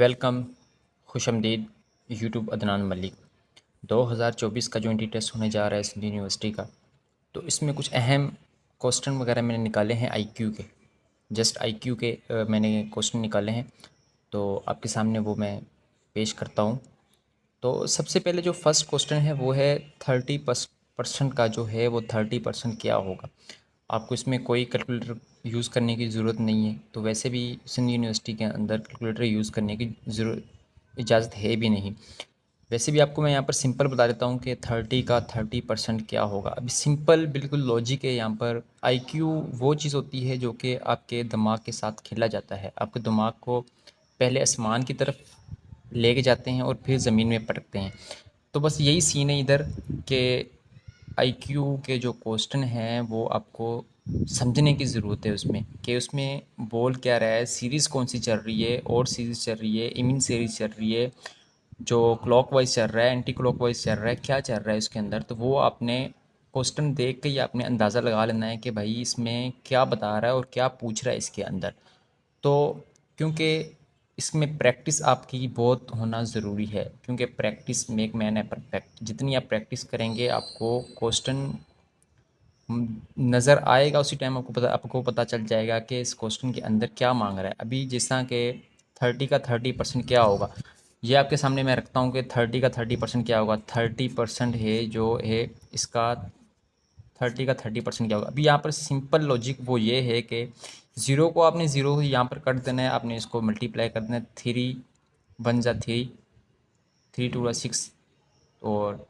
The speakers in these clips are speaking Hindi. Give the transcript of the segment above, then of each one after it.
वेलकम, खुशामदीद यूट्यूब अदनान मलिक। 2024 का जो इंट्री टेस्ट होने जा रहा है सिंध यूनिवर्सिटी का, तो इसमें कुछ अहम क्वेश्चन वगैरह मैंने निकाले हैं आईक्यू के। जस्ट आईक्यू के मैंने क्वेश्चन निकाले हैं, तो आपके सामने वो मैं पेश करता हूँ। तो सबसे पहले जो फर्स्ट क्वेश्चन है वो है 30% का जो है वो 30% क्या होगा। आपको इसमें कोई कैलकुलेटर यूज़ करने की ज़रूरत नहीं है, तो वैसे भी सिंध यूनिवर्सिटी के अंदर कैलकुलेटर यूज़ करने की ज़रूरत इजाज़त है भी नहीं। वैसे भी आपको मैं यहाँ पर सिंपल बता देता हूँ कि 30 का 30% क्या होगा। अभी सिंपल बिल्कुल लॉजिक है यहाँ पर। आईक्यू वो चीज़ होती है जो कि आपके दिमाग के साथ खेला जाता है। आपके दिमाग को पहले आसमान की तरफ लेके जाते हैं और फिर ज़मीन में पटकते हैं। तो बस यही सीन है इधर कि आईक्यू के जो क्वेश्चन हैं वो आपको समझने की ज़रूरत है उसमें, कि उसमें बोल क्या रहा है, सीरीज़ कौन सी चल रही है, और सीरीज़ चल रही है, इमिन सीरीज़ चल रही है, जो क्लॉकवाइज चल रहा है, एंटी क्लॉकवाइज चल रहा है, क्या चल रहा है उसके अंदर। तो वो आपने क्वेश्चन देख के ही आपने अंदाज़ा लगा लेना है कि भाई इसमें क्या बता रहा है और क्या पूछ रहा है इसके अंदर। तो क्योंकि इसमें प्रैक्टिस आपकी बहुत होना ज़रूरी है, क्योंकि प्रैक्टिस मेक मैन है परफेक्ट। जितनी आप प्रैक्टिस करेंगे आपको क्वेश्चन नज़र आएगा, उसी टाइम आपको पता चल जाएगा कि इस क्वेश्चन के अंदर क्या मांग रहा है। अभी जैसा कि 30 का 30% क्या होगा, ये आपके सामने मैं रखता हूँ कि 30 का 30% क्या होगा। 30% है जो है इसका, 30 का 30% क्या होगा। अभी यहाँ पर सिंपल लॉजिक वो ये है कि ज़ीरो को आपने ज़ीरो यहाँ पर कर देना है, आपने इसको मल्टीप्लाई कर देना है। 3 1 ज़ा 3, 3 2 ज़ा 6, और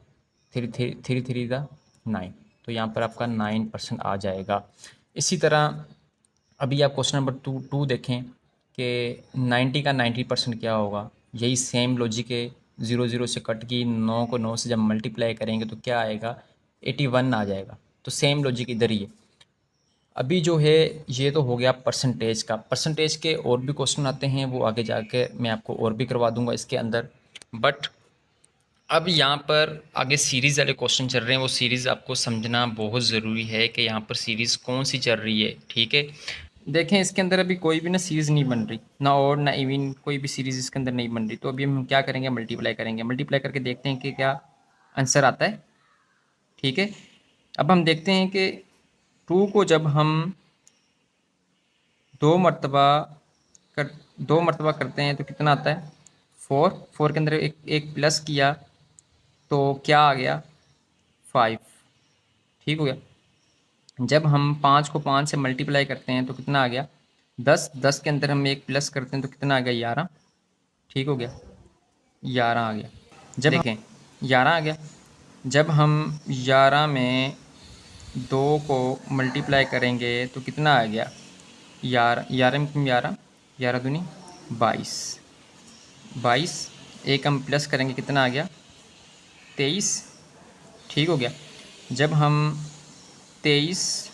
3 3 3 ज़ा 9। तो यहाँ पर आपका 9% आ जाएगा। इसी तरह अभी आप क्वेश्चन नंबर टू देखें कि 90 का 90% क्या होगा। यही सेम लॉजिक है। 0 0 से कट की 9 को 9 से जब मल्टीप्लाई करेंगे तो क्या आएगा, 81 आ जाएगा। तो सेम लॉजिक इधर ही है। अभी जो है ये तो हो गया परसेंटेज का। परसेंटेज के और भी क्वेश्चन आते हैं, वो आगे जाके मैं आपको और भी करवा दूंगा इसके अंदर। बट अब यहाँ पर आगे सीरीज़ वाले क्वेश्चन चल रहे हैं, वो सीरीज़ आपको समझना बहुत ज़रूरी है कि यहाँ पर सीरीज़ कौन सी चल रही है। ठीक है, देखें इसके अंदर अभी कोई भी ना सीरीज़ नहीं बन रही, ना और ना इवन कोई भी सीरीज़ इसके अंदर नहीं बन रही। तो अभी हम क्या करेंगे, मल्टीप्लाई करेंगे। मल्टीप्लाई करके देखते हैं कि क्या आंसर आता है। ठीक है, अब हम देखते हैं कि टू को जब हम दो मरतबा कर दो मरतबा करते हैं तो कितना आता है, 4। के अंदर एक एक प्लस किया तो क्या आ गया, 5। ठीक हो गया। जब हम 5 को 5 से मल्टीप्लाई करते हैं तो कितना आ गया, 10। के अंदर हम एक प्लस करते हैं तो कितना आ गया, 11। ठीक हो गया, 11 आ गया। जब देखें 11 आ गया। जब हम 11 में 2 को मल्टीप्लाई करेंगे तो कितना आ गया, 11 में 11, 11 दूनी 22। 22 एक हम प्लस करेंगे कितना आ गया, 23। ठीक हो गया। जब हम 23,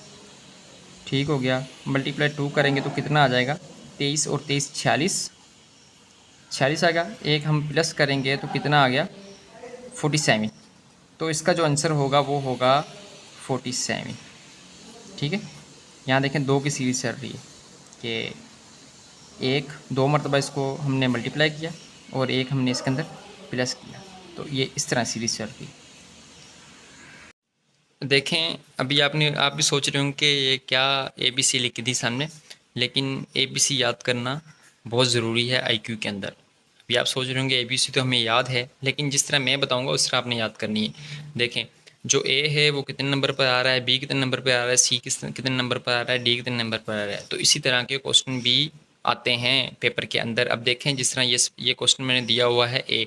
ठीक हो गया, मल्टीप्लाई 2 करेंगे तो कितना आ जाएगा, 23 और 23 46। 46 आ गया। एक हम प्लस करेंगे तो कितना आ गया, 47। तो इसका जो आंसर होगा वो होगा 47। ठीक है, यहाँ देखें दो की सीरीज चल रही है कि एक दो मरतबा इसको हमने मल्टीप्लाई किया और एक हमने इसके अंदर प्लस किया। तो ये इस तरह सीरीज चल रही है। देखें अभी आप भी सोच रहे होंगे कि ये क्या ABC लिखी थी सामने, लेकिन ABC याद करना बहुत ज़रूरी है आईक्यू के अंदर। अभी आप सोच रहे होंगे ABC तो हमें याद है, लेकिन जिस तरह मैं बताऊंगा उस तरह आपने याद करनी है। देखें जो A है वो कितने नंबर पर आ रहा है, B कितने नंबर पर आ रहा है, C कितने नंबर पर आ रहा है, D कितने नंबर पर आ रहा है। तो इसी तरह के क्वेश्चन भी आते हैं पेपर के अंदर। अब देखें जिस तरह ये क्वेश्चन मैंने दिया हुआ है A,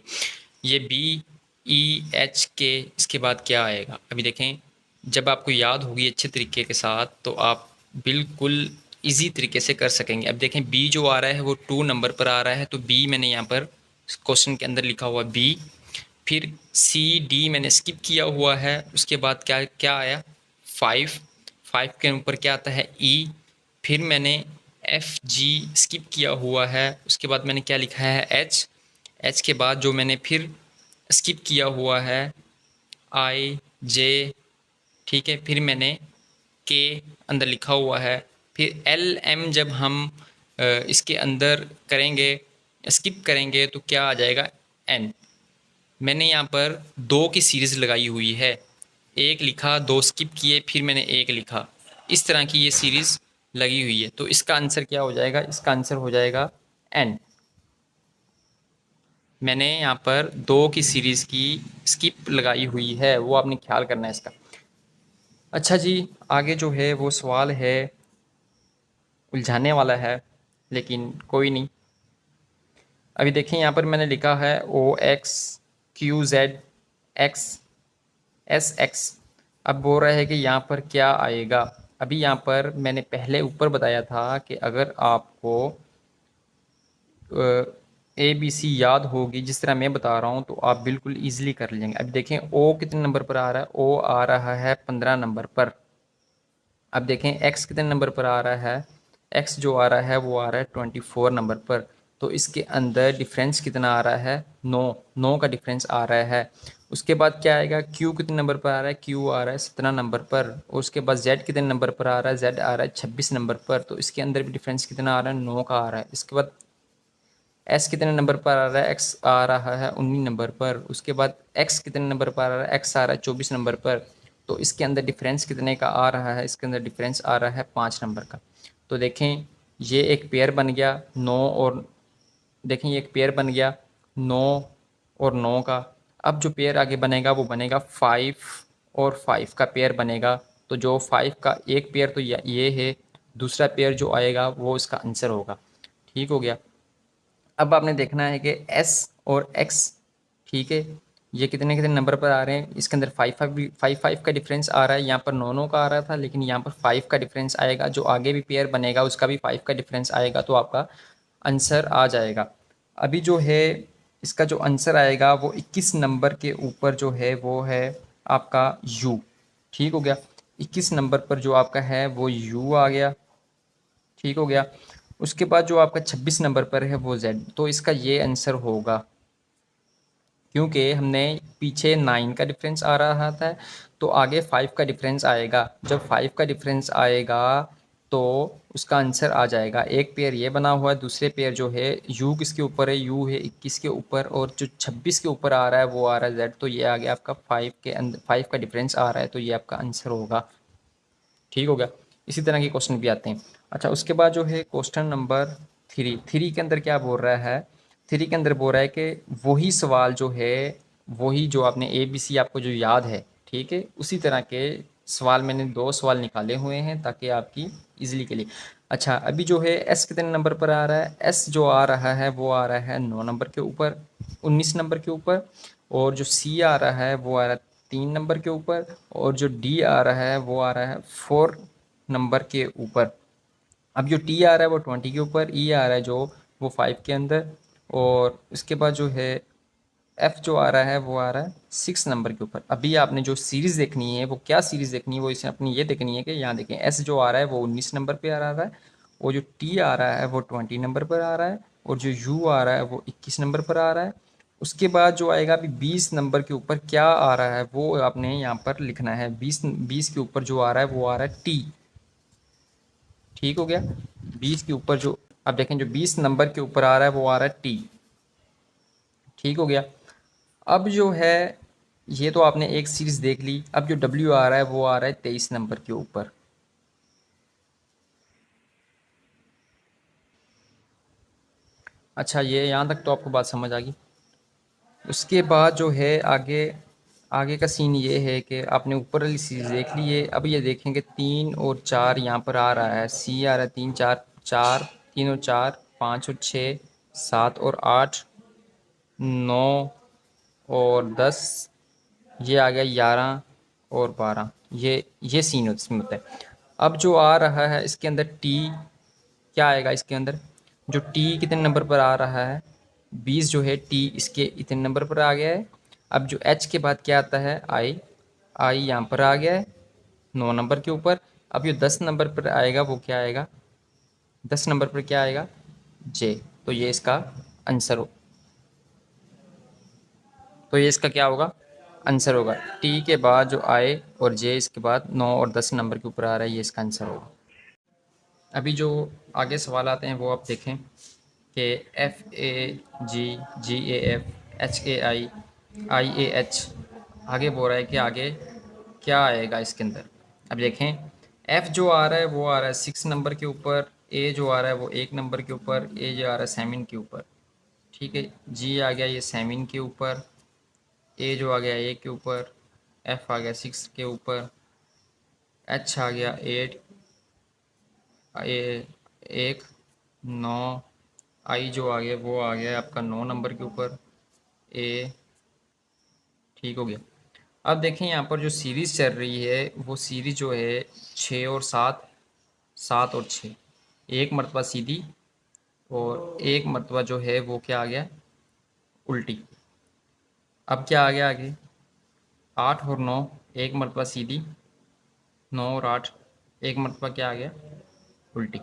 ये BEHK, इसके बाद क्या आएगा। अभी देखें जब आपको याद होगी अच्छे तरीके के साथ तो आप बिल्कुल इजी तरीके से कर सकेंगे। अब देखें बी जो आ रहा है वो 2 नंबर पर आ रहा है, तो बी मैंने यहाँ पर क्वेश्चन के अंदर लिखा हुआ बी। फिर CD मैंने स्किप किया हुआ है। उसके बाद क्या क्या आया, 5। 5 के ऊपर क्या आता है, E। फिर मैंने FG स्किप किया हुआ है। उसके बाद मैंने क्या लिखा है, H के बाद जो मैंने फिर स्किप किया हुआ है, IJ। ठीक है, फिर मैंने के अंदर लिखा हुआ है। फिर LM जब हम इसके अंदर करेंगे स्किप करेंगे तो क्या आ जाएगा, n। मैंने यहाँ पर 2 की सीरीज़ लगाई हुई है, एक लिखा, 2 स्किप किए, फिर मैंने एक लिखा, इस तरह की ये सीरीज़ लगी हुई है। तो इसका आंसर क्या हो जाएगा, इसका आंसर हो जाएगा n। मैंने यहाँ पर 2 की सीरीज़ की स्किप लगाई हुई है, वो आपने ख्याल करना है इसका। अच्छा जी, आगे जो है वो सवाल है, उलझाने वाला है, लेकिन कोई नहीं। अभी देखें यहाँ पर मैंने लिखा है OXQZXSX। अब बोल रहा है कि यहाँ पर क्या आएगा। अभी यहाँ पर मैंने पहले ऊपर बताया था कि अगर आपको ABC याद होगी जिस तरह मैं बता रहा हूँ तो आप बिल्कुल ईजिली कर लेंगे। अब देखें O कितने नंबर पर आ रहा है, O आ रहा है 15 नंबर पर। अब देखें X कितने नंबर पर आ रहा है, X जो आ रहा है वो आ रहा है 24 नंबर पर। तो इसके अंदर डिफरेंस कितना आ रहा है, 9 का डिफरेंस आ रहा है। उसके बाद क्या आएगा, Q कितने नंबर पर आ रहा है, Q आ रहा है 17 नंबर पर। और उसके बाद Z कितने नंबर पर आ रहा है, Z आ रहा है 26 नंबर पर। तो इसके अंदर भी डिफरेंस कितना आ रहा है, 9 का आ रहा है। इसके बाद S कितने नंबर पर आ रहा है, X आ रहा है 19 नंबर पर। उसके बाद X कितने नंबर पर आ रहा है, X आ रहा है 24 नंबर पर। तो इसके अंदर डिफरेंस कितने का आ रहा है, इसके अंदर डिफरेंस आ रहा है 5 नंबर का। तो देखें ये एक पेयर बन गया 9 और, देखें ये एक पेयर बन गया 9 और 9 का। अब जो पेयर आगे बनेगा वो बनेगा 5 और 5 का पेयर बनेगा। तो जो 5 का एक पेयर तो ये है, दूसरा पेयर जो आएगा वो इसका आंसर होगा। ठीक हो गया। अब आपने देखना है कि S और X, ठीक है, ये कितने कितने नंबर पर आ रहे हैं। इसके अंदर 5 का डिफरेंस आ रहा है, यहाँ पर 9 का आ रहा था, लेकिन यहाँ पर 5 का डिफरेंस आएगा। जो आगे भी पेयर बनेगा उसका भी 5 का डिफरेंस आएगा, तो आपका आंसर आ जाएगा। अभी जो है इसका जो आंसर आएगा वो 21 नंबर के ऊपर जो है वो है आपका U। ठीक हो गया, 21 नंबर पर जो आपका है वो U आ गया। ठीक हो गया। उसके बाद जो आपका 26 नंबर पर है वो Z। तो इसका ये आंसर होगा, क्योंकि हमने पीछे 9 का डिफरेंस आ रहा था, तो आगे 5 का डिफरेंस आएगा। जब 5 का डिफरेंस आएगा तो उसका आंसर आ जाएगा। एक पेयर ये बना हुआ है, दूसरे पेयर जो है U किसके ऊपर है, U है 21 के ऊपर, और जो 26 के ऊपर आ रहा है वो आ रहा है Z। तो ये आ गया आपका 5 के अंदर 5 का डिफरेंस आ रहा है, तो ये आपका आंसर होगा। ठीक हो गया। इसी तरह के क्वेश्चन भी आते हैं। अच्छा, उसके बाद जो है क्वेश्चन नंबर 3 के अंदर क्या बोल रहा है, 3 के अंदर बोल रहा है कि वही सवाल जो है, वही जो आपने ABC आपको जो याद है, ठीक है, उसी तरह के सवाल मैंने 2 सवाल निकाले हुए हैं ताकि आपकी इजीली के लिए। अच्छा, अभी जो है S कितने नंबर पर आ रहा है, S जो आ रहा है वो आ रहा है 9 नंबर के ऊपर, 19 नंबर के ऊपर। और जो C आ रहा है वो आ रहा है 3 नंबर के ऊपर। और जो D आ रहा है वो आ रहा है 4 नंबर के ऊपर। अब जो T आ रहा है वो 20 के ऊपर, E आ रहा है जो वो 5 के अंदर। और इसके बाद जो है F जो आ रहा है वो आ रहा है 6 नंबर के ऊपर। अभी आपने जो सीरीज़ देखनी है वो क्या सीरीज़ देखनी है, वो इसे अपनी ये देखनी है कि यहाँ देखें S जो आ रहा है वो 19 नंबर पे आ रहा है, और जो T आ रहा है वो 20 नंबर पर आ रहा है, और जो U आ रहा है वो 21 नंबर पर आ रहा है। उसके बाद जो आएगा अभी 20 नंबर के ऊपर क्या आ रहा है वो आपने यहाँ पर लिखना है। 20 के ऊपर जो आ रहा है वो आ रहा है T। ठीक हो गया। 20 के ऊपर जो आप देखें जो 20 नंबर के ऊपर आ रहा है वो आ रहा है T। ठीक हो गया। अब जो है ये तो आपने एक सीरीज़ देख ली। अब जो W आ रहा है वो आ रहा है 23 नंबर के ऊपर। अच्छा, ये यहाँ तक तो आपको बात समझ आ गई। उसके बाद जो है आगे आगे का सीन ये है कि आपने ऊपर वाली सीरीज़ देख ली है। अब ये देखेंगे 3 और 4 यहाँ पर आ रहा है, C आ रहा है 3 4 4, 3 और 4 5 और 6 7 और 8 9 और 10, ये आ गया 11 और 12। ये सीन इसमें होता है। अब जो आ रहा है इसके अंदर T क्या आएगा, इसके अंदर जो T कितने नंबर पर आ रहा है, 20 जो है T इसके इतने नंबर पर आ गया है। अब जो H के बाद क्या आता है, I यहाँ पर आ गया है 9 नंबर के ऊपर। अब जो 10 नंबर पर आएगा वो क्या आएगा, 10 नंबर पर क्या आएगा, J। तो ये इसका आंसर हो, तो ये इसका क्या होगा, आंसर होगा। T के बाद जो I और J इसके बाद 9 और 10 नंबर के ऊपर आ रहा है, ये इसका आंसर होगा। अभी जो आगे सवाल आते हैं वो आप देखें। कि FAGGAFHAIIAH आगे बोल रहा है कि आगे क्या आएगा इसके अंदर। अब देखें, F जो आ रहा है वो आ रहा है 6 नंबर के ऊपर, A जो आ रहा है वो 1 नंबर के ऊपर, A जो आ रहा है 7 के ऊपर, ठीक है। G आ गया ये 7 के ऊपर, A जो आ गया 1 के ऊपर, F आ गया 6 के ऊपर, H आ गया 8, एक 9, आई जो आ गया वो आ गया आपका 9 नंबर के ऊपर, ए, ठीक हो गया। अब देखें यहाँ पर जो सीरीज़ चल रही है वो सीरीज़ जो है 6 और 7, 7 और 6, एक मरतबा सीधी और एक मरतबा जो है वो क्या आ गया, उल्टी। अब क्या आ गया आगे, 8 और 9, एक मरतबा सीधी, 9 और 8, एक मरतबा क्या आ गया, उल्टी।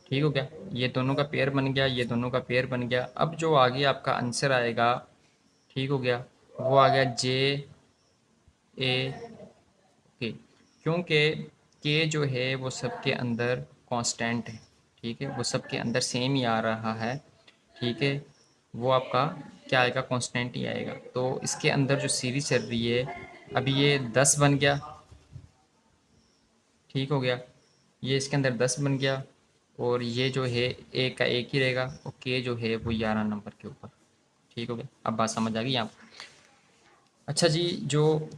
ठीक हो गया, ये दोनों का पेयर बन गया, ये दोनों का पेयर बन गया। अब जो आगे आपका आंसर आएगा, ठीक हो गया, वो आ गया JA के, क्योंकि के जो है वो सबके अंदर कांस्टेंट है, ठीक है, वो सबके अंदर सेम ही आ रहा है, ठीक है, वो आपका क्या आएगा, कांस्टेंट ही आएगा। तो इसके अंदर जो सीरीज चल रही है, अभी ये 10 बन गया, ठीक हो गया, ये इसके अंदर 10 बन गया, और ये जो है ए का एक ही रहेगा, और के जो है वो 11 नंबर के ऊपर। ठीक हो गया, अब बात समझ आ गई आप। अच्छा जी, जो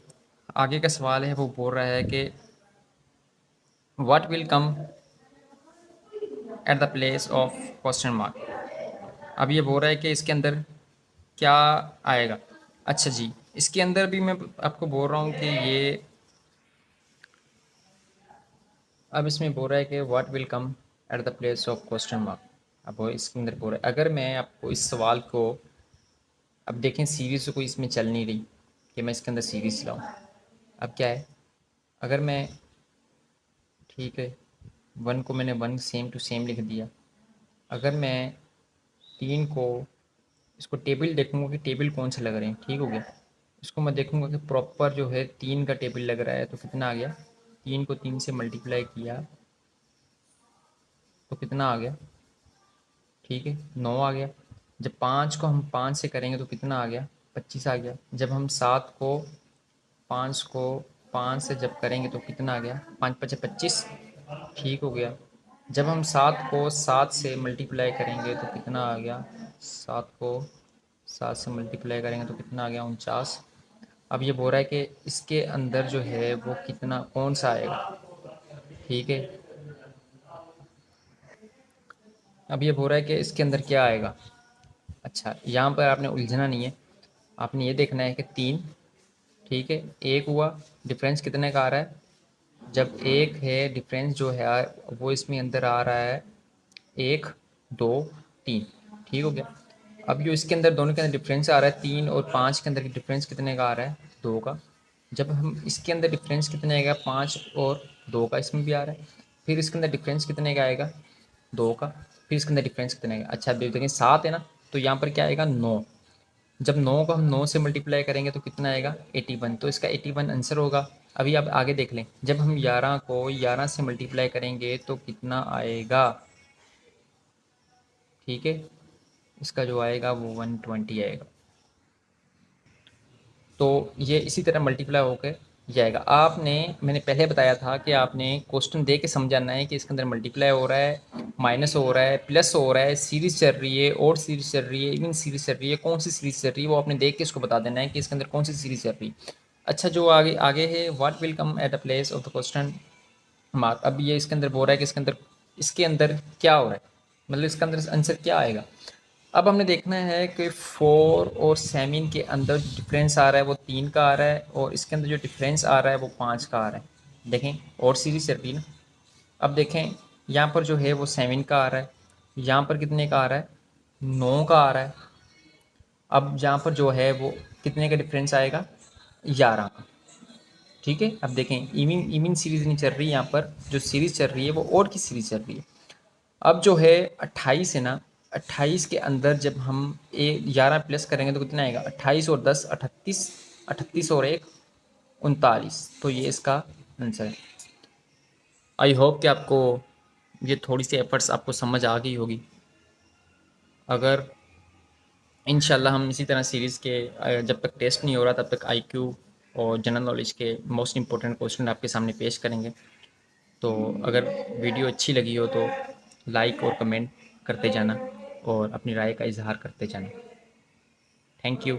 आगे का सवाल है वो बोल रहा है कि what will come at the place of question mark. अब ये बोल रहा है कि इसके अंदर क्या आएगा। अच्छा जी, इसके अंदर भी मैं आपको बोल रहा हूँ कि ये, अब इसमें बोल रहा है कि what will come at the place of question mark. अब वो इसके अंदर बोल रहा है, अगर मैं आपको इस सवाल को, अब देखें सीरीज़ तो कोई इसमें चल नहीं रही कि मैं इसके अंदर सीरीज़ लाऊं। अब क्या है, अगर मैं, ठीक है, 1 को मैंने 1 सेम टू सेम लिख दिया। अगर मैं 3 को, इसको टेबल देखूंगा कि टेबल कौन से लग रहे हैं, ठीक हो गया, इसको मैं देखूंगा कि प्रॉपर जो है 3 का टेबल लग रहा है, तो कितना आ गया, 3 को 3 से मल्टीप्लाई किया तो कितना आ गया, ठीक है, 9 आ गया। जब 5 को हम 5 से करेंगे तो कितना आ गया, 25 आ गया। जब हम 5 को 5 से जब करेंगे तो कितना आ गया, 5 पचे 25, ठीक हो गया। जब हम 7 को 7 से मल्टीप्लाई करेंगे तो कितना आ गया, 7 को 7 से मल्टीप्लाई करेंगे तो कितना आ गया, 49। अब ये बोल रहा है कि इसके अंदर जो है वो कितना, कौन सा आएगा, ठीक है। अब ये बोल रहा है कि इसके अंदर क्या आएगा। अच्छा, यहाँ पर आपने उलझना नहीं है, आपने ये देखना है कि 3, ठीक है, 1 हुआ, डिफरेंस कितने का आ रहा है, जब 1 है डिफरेंस जो है वो इसमें अंदर आ रहा है 1 2 3, ठीक हो गया। अब जो इसके अंदर दोनों के अंदर डिफरेंस आ रहा है 3 और 5 के अंदर की डिफरेंस कितने का आ रहा है, 2 का। जब हम इसके अंदर डिफरेंस कितने आएगा, 5 और 2 का इसमें भी आ रहा है, फिर इसके अंदर डिफरेंस कितने का आएगा, 2 का, फिर इसके अंदर डिफरेंस कितने आएगा। अच्छा, अभी देखें 7 है ना, तो यहाँ पर क्या आएगा, 9। जब 9 को हम 9 से मल्टीप्लाई करेंगे तो कितना आएगा, 81, तो इसका 81 आंसर होगा। अभी आप आगे देख लें, जब हम 11 को 11 से मल्टीप्लाई करेंगे तो कितना आएगा, ठीक है, इसका जो आएगा वो 120 आएगा। तो ये इसी तरह मल्टीप्लाई होकर जाएगा। आपने, मैंने पहले बताया था कि आपने क्वेश्चन दे के समझाना है कि इसके अंदर मल्टीप्लाई हो रहा है, माइनस हो रहा है, प्लस हो रहा है, सीरीज चल रही है, और सीरीज चल रही है, इवन सीरीज चल रही है, कौन सी सीरीज चल रही है वो आपने देख के इसको बता देना है कि इसके अंदर कौन सी सीरीज चल रही है। अच्छा, जो आगे आगे है, what will come at the place of the question mark. अब ये इसके अंदर बोल रहा है कि इसके अंदर क्या हो रहा है, मतलब इसके अंदर आंसर क्या आएगा। अब हमने देखना है कि 4 और 7 के अंदर जो डिफरेंस आ रहा है वो 3 का आ रहा है, और इसके अंदर जो डिफरेंस आ रहा है वो 5 का आ रहा है। देखें, और सीरीज चल रही है ना। अब देखें, यहाँ पर जो है वो 7 का आ रहा है, यहाँ पर कितने का आ रहा है, 9 का आ रहा है। अब यहाँ पर जो है वो कितने का डिफरेंस आएगा, 11 का, ठीक है। अब देखें, इवन इवन सीरीज नहीं चल रही, यहाँ पर जो सीरीज चल रही है वो और की सीरीज चल रही है। अब जो है 28 है ना, 28 के अंदर जब हम 11 प्लस करेंगे तो कितना आएगा, 28 और 10 38, 38 और 1 39, तो ये इसका आंसर है। आई होप कि आपको ये थोड़ी सी एफर्ट्स आपको समझ आ गई होगी। अगर इंशाल्लाह हम इसी तरह सीरीज़ के जब तक टेस्ट नहीं हो रहा तब तक आईक्यू और जनरल नॉलेज के मोस्ट इंपॉर्टेंट क्वेश्चन आपके सामने पेश करेंगे। तो अगर वीडियो अच्छी लगी हो तो लाइक और कमेंट करते जाना और अपनी राय का इजहार करते जाना। Thank you.